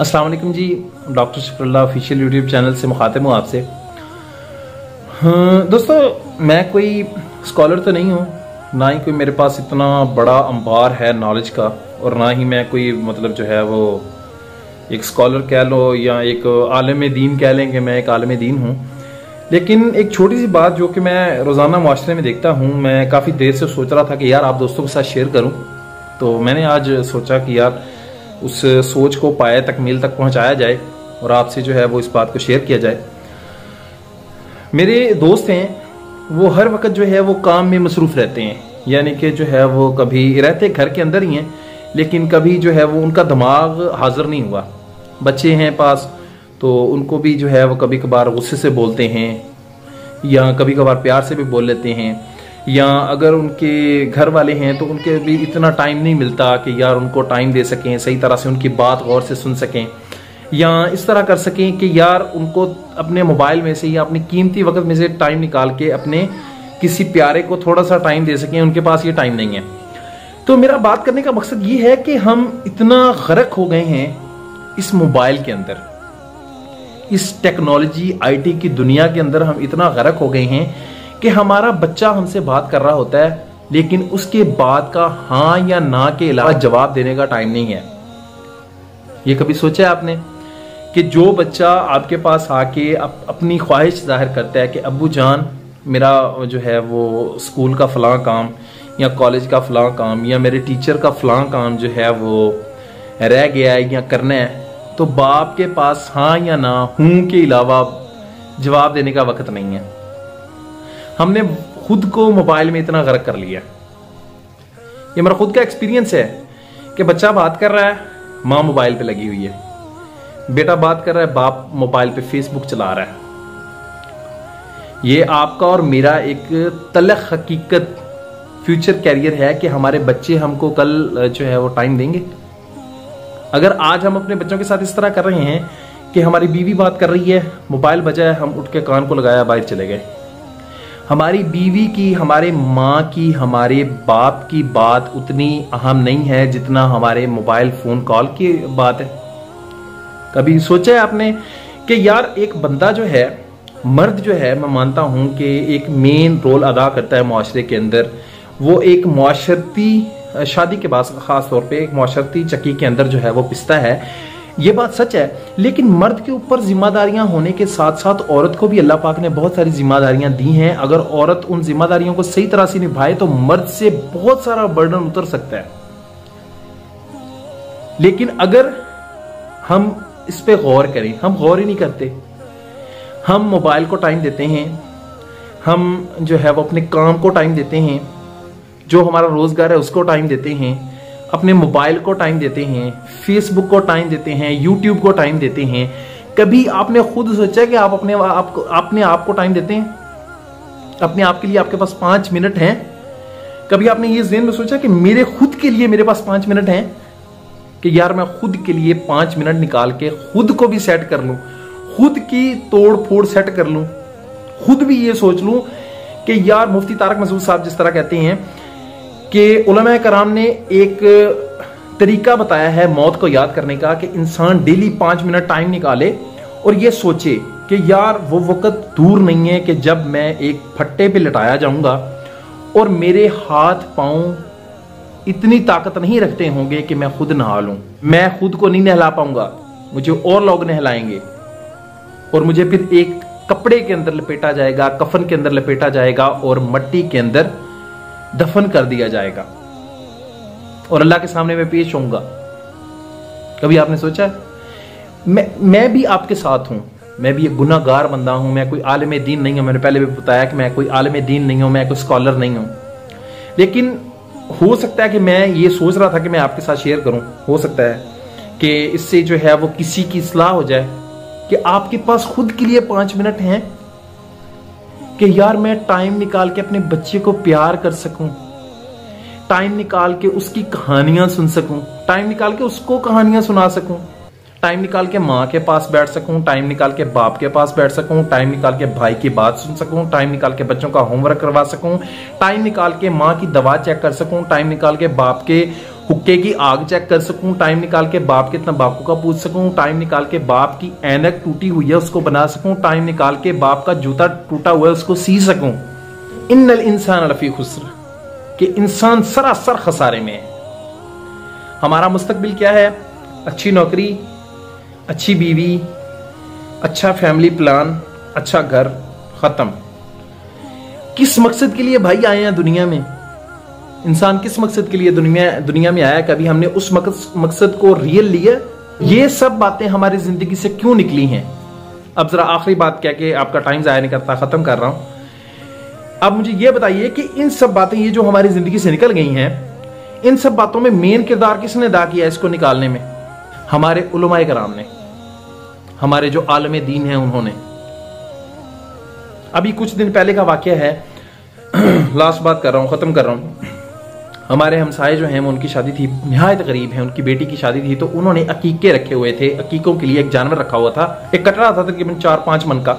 अस्सलाम वालेकुम जी। Doctor शुक्रुल्लाह official YouTube channel से मुखातिब हूँ आपसे। दोस्तों, मैं कोई स्कॉलर तो नहीं हूँ, ना ही कोई मेरे पास इतना बड़ा अंबार है नॉलेज का, और ना ही मैं कोई मतलब जो है वो एक स्कॉलर कह लो या एक आलिम दीन कह लेंगे। मैं एक आलिम दीन हूँ, लेकिन एक छोटी सी बात जो कि मैं रोज़ाना माशरे में देखता हूँ, मैं काफ़ी देर से सोच रहा था कि यार आप दोस्तों के साथ शेयर करूँ। तो मैंने आज सोचा कि यार उस सोच को पाए तकमील तक पहुँचाया जाए और आपसे जो है वो इस बात को शेयर किया जाए। मेरे दोस्त हैं, वो हर वक्त जो है वो काम में मसरूफ़ रहते हैं, यानी कि जो है वो कभी रहते घर के अंदर ही हैं, लेकिन कभी जो है वो उनका दिमाग हाजिर नहीं हुआ। बच्चे हैं पास, तो उनको भी जो है वो कभी कभार गुस्से से बोलते हैं या कभी कभार प्यार से भी बोल लेते हैं, या अगर उनके घर वाले हैं तो उनके भी इतना टाइम नहीं मिलता कि यार उनको टाइम दे सकें, सही तरह से उनकी बात गौर से सुन सकें, या इस तरह कर सकें कि यार उनको अपने मोबाइल में से या अपने कीमती वक्त में से टाइम निकाल के अपने किसी प्यारे को थोड़ा सा टाइम दे सकें। उनके पास ये टाइम नहीं है। तो मेरा बात करने का मकसद ये है कि हम इतना गर्क हो गए हैं इस मोबाइल के अंदर, इस टेक्नोलॉजी आईटी की दुनिया के अंदर हम इतना गर्क हो गए हैं कि हमारा बच्चा हमसे बात कर रहा होता है, लेकिन उसके बाद का हाँ या ना के अलावा जवाब देने का टाइम नहीं है। ये कभी सोचा है आपने कि जो बच्चा आपके पास आके अपनी ख्वाहिश जाहिर करता है कि अब्बू जान मेरा जो है वो स्कूल का फलां काम या कॉलेज का फलां काम या मेरे टीचर का फलां काम जो है वो रह गया है या करना है, तो बाप के पास हाँ या ना हूं के अलावा जवाब देने का वक्त नहीं है। हमने खुद को मोबाइल में इतना गर्क कर लिया। ये मेरा खुद का एक्सपीरियंस है कि बच्चा बात कर रहा है, माँ मोबाइल पे लगी हुई है, बेटा बात कर रहा है, बाप मोबाइल पे फेसबुक चला रहा है। ये आपका और मेरा एक तलख हकीकत फ्यूचर कैरियर है कि हमारे बच्चे हमको कल जो है वो टाइम देंगे। अगर आज हम अपने बच्चों के साथ इस तरह कर रहे हैं कि हमारी बीवी बात कर रही है, मोबाइल बजा है, हम उठ के कान को लगाया, बाहर चले गए। हमारी बीवी की, हमारे माँ की, हमारे बाप की बात उतनी अहम नहीं है जितना हमारे मोबाइल फोन कॉल की बात है। कभी सोचा है आपने कि यार एक बंदा जो है, मर्द जो है, मैं मानता हूं कि एक मेन रोल अदा करता है माशरे के अंदर। वो एक माशरती शादी के बाद खास तौर पे एक माशरती चक्की के अंदर जो है वो पिसता है, ये बात सच है। लेकिन मर्द के ऊपर जिम्मेदारियां होने के साथ साथ औरत को भी अल्लाह पाक ने बहुत सारी जिम्मेदारियां दी हैं। अगर औरत उन जिम्मेदारियों को सही तरह से निभाए तो मर्द से बहुत सारा बर्डन उतर सकता है। लेकिन अगर हम इस पे गौर करें, हम गौर ही नहीं करते। हम मोबाइल को टाइम देते हैं, हम जो है वो अपने काम को टाइम देते हैं, जो हमारा रोजगार है उसको टाइम देते हैं, अपने मोबाइल को टाइम देते हैं, फेसबुक को टाइम देते हैं, यूट्यूब को टाइम देते हैं। कभी आपने खुद सोचा कि आप अपने आप को टाइम देते हैं? अपने आप के लिए आपके पास 5 मिनट हैं? कभी आपने ये ज़हन में सोचा कि मेरे खुद के लिए मेरे पास 5 मिनट हैं, कि यार मैं खुद के लिए 5 मिनट निकाल के खुद को भी सेट कर लूं, खुद की तोड़ फोड़ सेट कर लूं, खुद भी ये सोच लूं कि यार मुफ्ती तारक मसूद साहब जिस तरह कहते हैं कि उलमा कराम ने एक तरीका बताया है मौत को याद करने का, कि इंसान डेली 5 मिनट टाइम निकाले और ये सोचे कि यार वो वक्त दूर नहीं है कि जब मैं एक फट्टे पे लटाया जाऊंगा और मेरे हाथ पांव इतनी ताकत नहीं रखते होंगे कि मैं खुद नहा लूं। मैं खुद को नहीं नहला पाऊंगा, मुझे और लोग नहलाएंगे और मुझे फिर एक कपड़े के अंदर लपेटा जाएगा, कफन के अंदर लपेटा जाएगा और मट्टी के अंदर दफन कर दिया जाएगा और अल्लाह के सामने मैं पेश होऊंगा। कभी आपने सोचा है? मैं भी आपके साथ हूं, मैं भी एक गुनाहगार बंदा हूं, मैं कोई आलिम दीन नहीं हूं। मैंने पहले भी बताया कि मैं कोई आलिम दीन नहीं हूं, मैं कोई स्कॉलर नहीं हूं। लेकिन हो सकता है कि मैं ये सोच रहा था कि मैं आपके साथ शेयर करूं, हो सकता है कि इससे जो है वो किसी की इस्लाह हो जाए, कि आपके पास खुद के लिए 5 मिनट हैं कि यार मैं टाइम निकाल के अपने बच्चे को प्यार कर सकूं, टाइम निकाल के उसकी कहानियां सुन सकूं, टाइम निकाल के उसको कहानियां सुना सकूं, टाइम निकाल के माँ के पास बैठ सकूं, टाइम निकाल के बाप के पास बैठ सकूं, टाइम निकाल के भाई की बात सुन सकूं, टाइम निकाल के बच्चों का होमवर्क करवा सकूं, टाइम निकाल के माँ की दवा चेक कर सकूं, टाइम निकाल के बाप के हुक्के की आग चेक कर सकूं, टाइम निकाल के बाप के तंबाकू का पूछ सकूं, टाइम निकाल के बाप की ऐनक टूटी हुई है उसको बना सकूं, टाइम निकाल के बाप का जूता टूटा हुआ है उसको सी सकूं। इन्नल इंसान लफी खुस्र, कि इंसान सरासर खसारे में है। हमारा मुस्तकबिल क्या है? अच्छी नौकरी, अच्छी बीवी, अच्छा फैमिली प्लान, अच्छा घर, खत्म। किस मकसद के लिए भाई आए हैं दुनिया में? इंसान किस मकसद के लिए दुनिया में आया? कभी हमने उस मकसद को रियल लिया? ये सब बातें हमारी जिंदगी से क्यों निकली हैं? अब जरा आखिरी बात कह के आपका टाइम जाया नहीं करता, खत्म कर रहा हूं। अब मुझे ये बताइए कि इन सब बातें ये जो हमारी जिंदगी से निकल गई हैं, इन सब बातों में मेन किरदार किसने अदा किया इसको निकालने में? हमारे उलमाए कराम ने, हमारे जो आलमे दीन हैं उन्होंने। अभी कुछ दिन पहले का वाकया है, लास्ट बात कर रहा हूं, खत्म कर रहा हूं। हमारे हमसाए जो हैं उनकी शादी थी, निहायत गरीब है, उनकी बेटी की शादी थी, तो उन्होंने अकीके रखे हुए थे। अकीकों के लिए एक जानवर रखा हुआ था, एक कटरा था तकरीबन 4-5 मन का।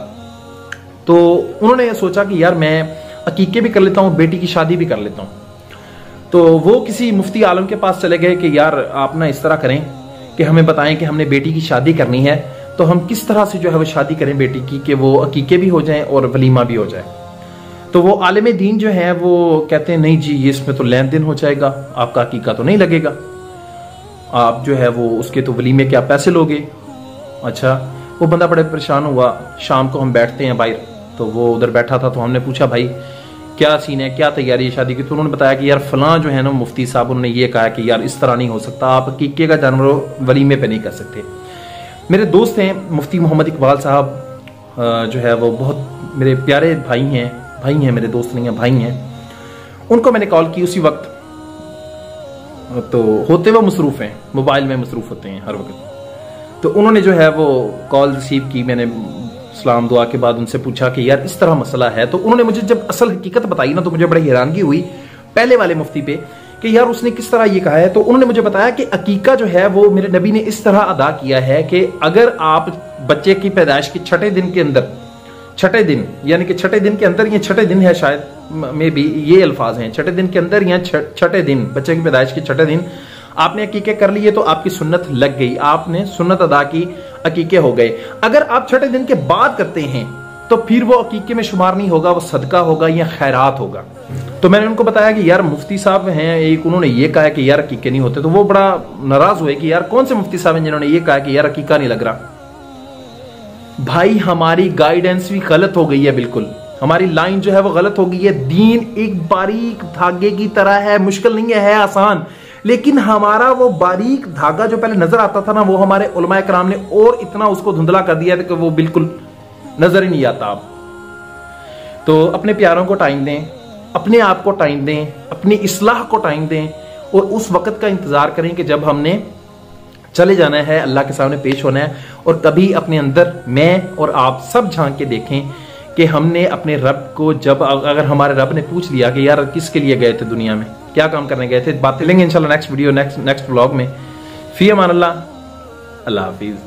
तो उन्होंने सोचा कि यार मैं अकीके भी कर लेता हूं, बेटी की शादी भी कर लेता हूं। तो वो किसी मुफ्ती आलम के पास चले गए कि यार आप ना इस तरह करें कि हमें बताएं कि हमने बेटी की शादी करनी है, तो हम किस तरह से जो है वो शादी करें बेटी की कि वो अकीके भी हो जाएं और वलीमा भी हो जाए। तो वो आलिम दीन जो है वो कहते हैं नहीं जी, ये इसमें तो लेन देन हो जाएगा, आपका अकीका तो नहीं लगेगा, आप जो है वो उसके तो वलीमे के आप पैसे लोगे। अच्छा, वो बंदा बड़े परेशान हुआ। शाम को हम बैठते हैं बाहर, तो वो उधर बैठा था, तो हमने पूछा भाई क्या सीन है, क्या तैयारी है शादी की? तो उन्होंने बताया कि यार फलां जो है ना मुफ्ती साहब, उन्होंने ये कहा कि यार इस तरह नहीं हो सकता, आप अकीके का जानवर वलीमे पे नहीं कर सकते। मेरे दोस्त हैं मुफ्ती मोहम्मद इकबाल साहब, जो है वो बहुत मेरे प्यारे भाई हैं, मेरे दोस्त नहीं हैं, भाई हैं। उनको मैंने कॉल की उसी वक्त, तो होते वो मसरूफ हैं, मोबाइल में मसरूफ होते हैं हर वक्त। तो उन्होंने जो है वो कॉल रिसीव की, मैंने सलाम दुआ के बाद उनसे पूछा कि यार इस तरह मसला है। तो उन्होंने मुझे जब असल हकीकत बताई ना, तो मुझे बड़ी हैरानगी हुई पहले वाले मुफ्ती पे कि यार उसने किस तरह ये कहा है। तो उन्होंने मुझे बताया कि अकीका जो है वो मेरे नबी ने इस तरह अदा किया है कि अगर आप बच्चे की पैदाइश के छठे दिन के अंदर, छठे दिन यानी कि छठे दिन के अंदर, ये छठे दिन है शायद में भी ये अल्फाज हैं, छठे दिन के अंदर या छठे दिन, बच्चे की पैदाइश के छठे दिन आपने अकीके कर लिए तो आपकी सुन्नत लग गई, आपने सुन्नत अदा की, अकीके हो गए। अगर आप छठे दिन के बाद करते हैं तो फिर वो अकीके में शुमार नहीं होगा, वो सदका होगा या खैरात होगा। तो मैंने उनको बताया कि यार मुफ्ती साहब हैं एक, उन्होंने ये कहा है कि यार अकीके नहीं होते। तो वो बड़ा नाराज हुए कि यार कौन से मुफ्ती साहब हैं जिन्होंने ये कहा कि यार अकीका नहीं लग रहा। भाई हमारी गाइडेंस भी गलत हो गई है, बिल्कुल हमारी लाइन जो है वो गलत हो गई है। दीन एक बारीक धागे की तरह है, मुश्किल नहीं है आसान, लेकिन हमारा वो बारीक धागा जो पहले नजर आता था ना, वो हमारे उलमाए कराम ने और इतना उसको धुंधला कर दिया था कि वो बिल्कुल नजर ही नहीं आता। आप तो अपने प्यारों को टाइम दें, अपने आप को टाइम दें, अपनी इस्लाह को टाइम दें, और उस वक्त का इंतजार करें कि जब हमने चले जाना है, अल्लाह के सामने पेश होना है। और कभी अपने अंदर मैं और आप सब झांक के देखें कि हमने अपने रब को, जब अगर हमारे रब ने पूछ लिया कि यार किसके लिए गए थे दुनिया में, क्या काम करने गए थे, बातें लेंगे इंशाल्लाह नेक्स्ट वीडियो, नेक्स्ट व्लॉग में। फी अमान अल्लाह, अल्लाह हाफिज।